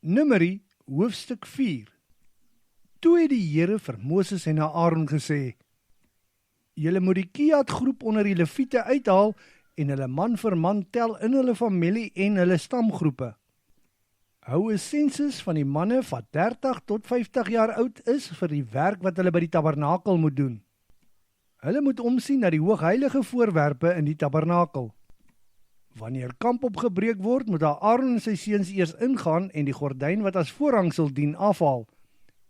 Numeri, hoofstuk 4. Toe het die Here vir Moses en Aaron gesê: Julle moet die Kiat groep onder die Lewiete uithaal en hulle man vir man tel in hulle familie en hulle stamgroepe. Hou 'n sensus van die manne wat 30 tot 50 jaar oud is vir die werk wat hulle by die tabernakel moet doen. Hulle moet omsien na die hoogheilige voorwerpe in die tabernakel. Wanneer kamp opgebreek word, moet Aaron en sy seuns eers ingaan en die gordyn wat as voorhangsel dien afhaal.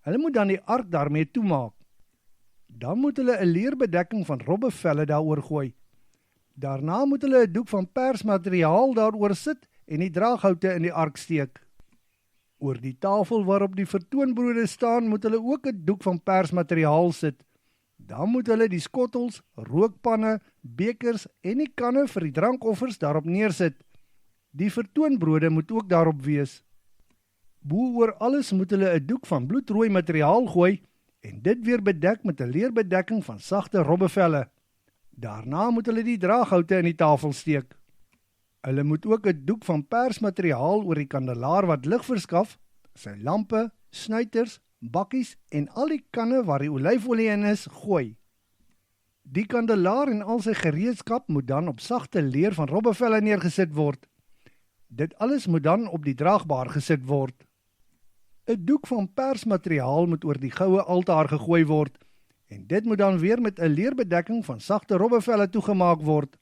Hulle moet dan die ark daarmee toemaak. Dan moet hulle 'n leerbedekking van robbevelle daaroor gooi. Daarna moet hulle 'n doek van persmateriaal daaroor sit en die draaghoute in die ark steek. Oor die tafel waarop die vertoonbrode staan, moet hulle ook 'n doek van persmateriaal sit. Dan moet hulle die skottels, rookpanne, bekers en die kanne vir die drankoffers daarop neersit. Die vertoonbrode moet ook daarop wees. Bo oor alles moet hulle 'n doek van bloedrooi materiaal gooi en dit weer bedek met 'n leerbedekking van sagte robbevelle. Daarna moet hulle die draaghoute in die tafel steek. Hulle moet ook 'n doek van persmateriaal oor die kandelaar wat lig verskaf, sy lampe, snuiters, bakkies en al die kanne waar die olyfolie in is, gooi. Die kandelaar en al sy gereedskap moet dan op sagte leer van robbevelle neergesit word. Dit alles moet dan op die draagbaar gesit word. 'n Doek van persmateriaal moet oor die goue altaar gegooi word en dit moet dan weer met 'n leerbedekking van sagte robbevelle toegemaak word.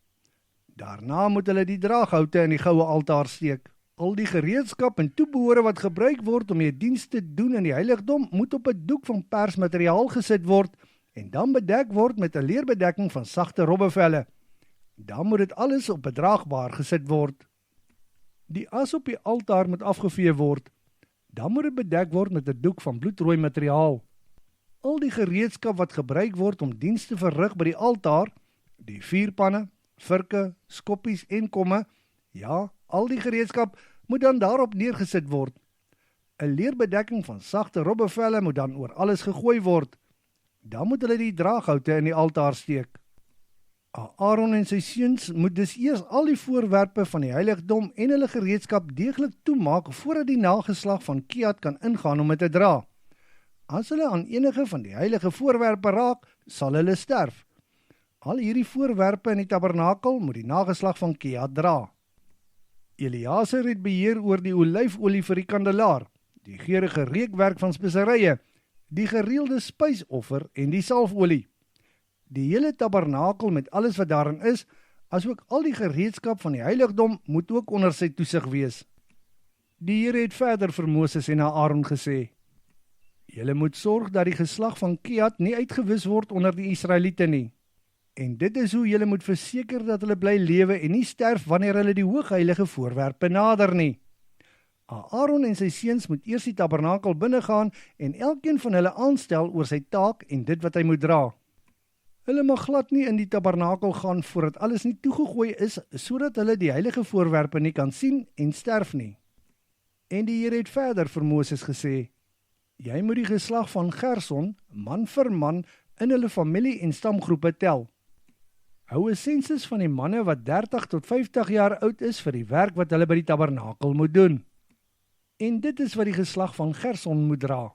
Daarna moet hulle die draaghoute in die goue altaar steek. Al die gereedskap en toebehore wat gebruik word om die diens te doen in die heiligdom moet op 'n doek van persmateriaal gesit word en dan bedek word met 'n leerbedekking van sagte robbevelle. Dan moet dit alles op 'n draagbaar gesit word. Die as op die altaar moet afgevee word. Dan moet dit bedek word met 'n doek van bloedrooi materiaal. Al die gereedskap wat gebruik word om diens te verrig by die altaar, die vuurpanne, virke, skoppies en komme, ja, al die gereedskap moet dan daarop neergesit word. 'n Leerbedekking van sagte robbevelle moet dan oor alles gegooi word. Dan moet hulle die draaghoute in die altaar steek. Aaron en sy seuns moet dus eers al die voorwerpe van die heiligdom en hulle gereedskap deeglik toemaak voordat die nageslag van Kiat kan ingaan om dit te dra. As hulle aan enige van die heilige voorwerpe raak, sal hulle sterf. Al hierdie voorwerpe in die tabernakel moet die nageslag van Kiat dra. Eleazar het beheer oor die olyfolie vir die kandelaar, die geurende reukwerk van speserye, die gereelde spysoffer en die salfolie. Die hele tabernakel met alles wat daarin is, asook al die gereedskap van die heiligdom moet ook onder sy toesig wees. Die Here het verder vir Moses en Aaron gesê: Julle moet sorg dat die geslag van Kiat nie uitgewis word onder die Israeliete nie. En dit is hoe julle moet verseker dat hulle bly lewe en nie sterf wanneer hulle die hoogheilige voorwerpe nader nie. Aaron en sy seuns moet eers die tabernakel binnegaan en elkeen van hulle aanstel oor sy taak en dit wat hy moet dra. Hulle mag glad nie in die tabernakel gaan voordat alles nie toegegooi is, sodat hulle die heilige voorwerpe nie kan sien en sterf nie. En die Here het verder vir Moses gesê: Jy moet die geslag van Gerson, man vir man, in hulle familie en stamgroepe tel. Hou 'n sensus van die manne wat 30 tot 50 jaar oud is vir die werk wat hulle by die tabernakel moet doen. En dit is wat die geslag van Gerson moet dra.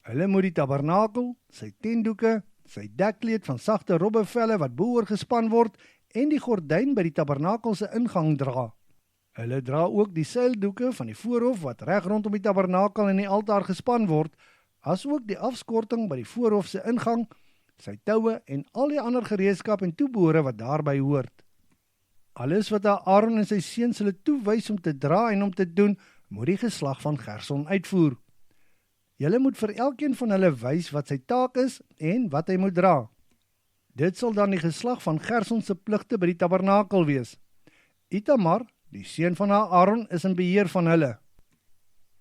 Hulle moet die tabernakel, sy tentdoeke, sy dekkleed van sagte robbevelle wat bo-oor gespan word en die gordyn by die tabernakel se ingang dra. Hulle dra ook die seildoeke van die voorhof wat reg rondom die tabernakel en die altaar gespan word, asook die afskorting by die voorhof se ingang, sy toue en al die ander gereedskap en toebehore wat daarby hoort. Alles wat Aaron en sy seuns hulle toewys om te dra en om te doen, moet die geslag van Gerson uitvoer. Julle moet vir elkeen van hulle wys wat sy taak is en wat hy moet dra. Dit sal dan die geslag van Gerson se pligte by die tabernakel wees. Itamar, die seun van Aaron, is in beheer van hulle.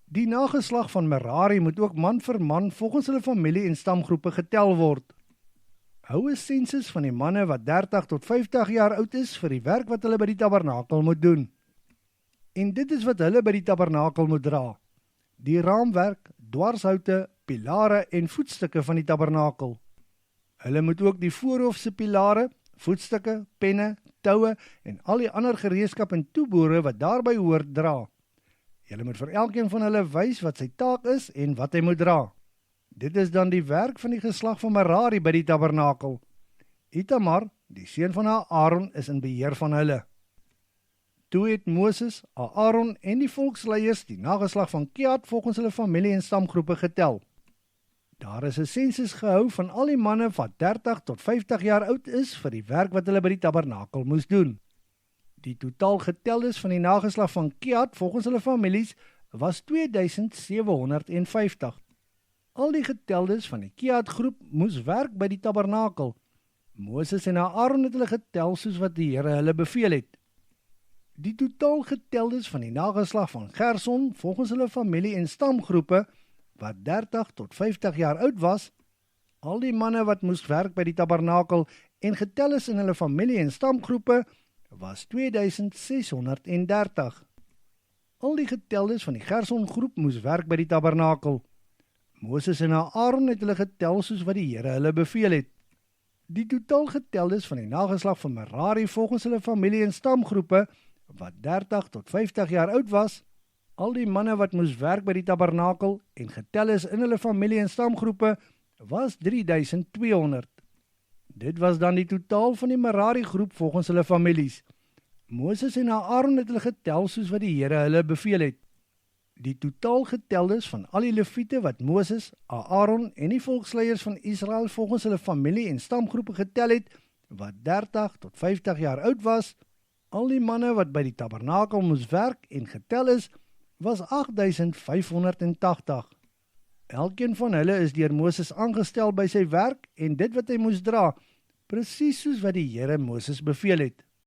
Die nageslag van Merari moet ook man vir man volgens hulle familie en stamgroepe getel word. Hou 'n sensus van die manne wat 30 tot 50 jaar oud is vir die werk wat hulle by die tabernakel moet doen. En dit is wat hulle by die tabernakel moet dra: die raamwerk, dwarshoute, pilare en voetstukke van die tabernakel. Hulle moet ook die voorhof se pilare, voetstukke, penne, toue en al die ander gereedskap en toebehore wat daarby hoort dra. Julle moet vir elkeen van hulle wys wat sy taak is en wat hy moet dra. Dit is dan die werk van die geslag van Merari by die tabernakel. Itamar, die seun van Aaron, is in beheer van hulle. Toe het Moses, Aaron en die volksleiers die nageslag van Kehat volgens hulle familie en stamgroepe getel. Daar is 'n sensus gehou van al die manne wat 30 tot 50 jaar oud is vir die werk wat hulle by die tabernakel moes doen. Die totaal geteldes van die nageslag van Kehat volgens hulle families was 2750. Al die geteldes van die Kehat groep moes werk by die tabernakel. Moses en Aaron het hulle getel soos wat die Here hulle beveel het. Die totaal geteldes van die nageslag van Gerson volgens hulle familie en stamgroepe wat 30 tot 50 jaar oud was, al die manne wat moes werk by die tabernakel en getel is in hulle familie en stamgroepe, was 2630. Al die geteldes van die Gerson groep moes werk by die tabernakel. Moses en Aaron het hulle getel soos wat die Here hulle beveel het. Die totaal geteldes van die nageslag van Merari volgens hulle familie en stamgroepe, wat 30 tot 50 jaar oud was, al die manne wat moes werk by die tabernakel en getel is in hulle familie en stamgroepe, was 3200. Dit was dan die totaal van die Merari groep volgens hulle families. Moses en Aaron het hulle getel soos wat die Here hulle beveel het. Die totaal geteldes van al die leviete wat Moses, Aaron en die volksleiers van Israel volgens hulle familie en stamgroepe getel het, wat 30 tot 50 jaar oud was, al die manne wat by die tabernakel moes werk en getel is, was 8580. Elkeen van hulle is deur Moses aangestel by sy werk en dit wat hy moes dra, presies soos wat die Here Moses beveel het.